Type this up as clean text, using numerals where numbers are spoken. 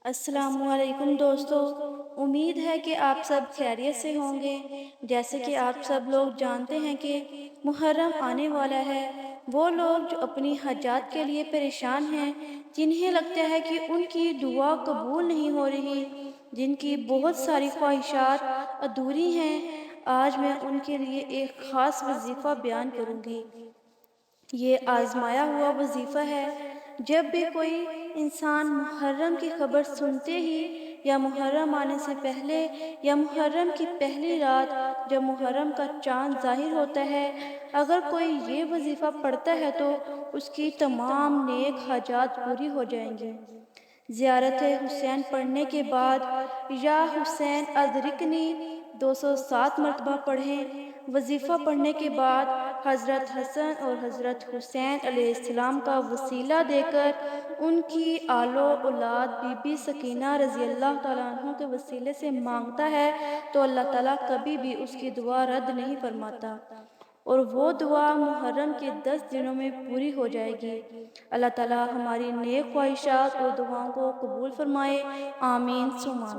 السلام علیکم دوستو، امید ہے کہ آپ سب خیریت سے ہوں گے۔ جیسے کہ آپ سب لوگ جانتے ہیں کہ محرم آنے والا ہے۔ وہ لوگ جو اپنی حاجات کے لیے پریشان ہیں، جنہیں لگتا ہے کہ ان کی دعا قبول نہیں ہو رہی، جن کی بہت ساری خواہشات ادھوری ہیں، آج میں ان کے لیے ایک خاص وظیفہ بیان کروں گی۔ یہ آزمایا ہوا وظیفہ ہے۔ جب بھی کوئی انسان محرم کی خبر سنتے ہی، یا محرم آنے سے پہلے، یا محرم کی پہلی رات جب محرم کا چاند ظاہر ہوتا ہے، اگر کوئی یہ وظیفہ پڑھتا ہے تو اس کی تمام نیک حاجات پوری ہو جائیں گی۔ زیارت حسین پڑھنے کے بعد یا حسین ادرکنی 207 مرتبہ پڑھیں۔ وظیفہ پڑھنے کے بعد حضرت حسن اور حضرت حسین علیہ السلام کا وسیلہ دے کر ان کی آل و اولاد بی بی سکینہ رضی اللہ تعالیٰ عنہ کے وسیلے سے مانگتا ہے تو اللہ تعالیٰ کبھی بھی اس کی دعا رد نہیں فرماتا، اور وہ دعا محرم کے 10 دنوں میں پوری ہو جائے گی۔ اللہ تعالیٰ ہماری نیک خواہشات اور دعاؤں کو قبول فرمائے، آمین ثم آمین۔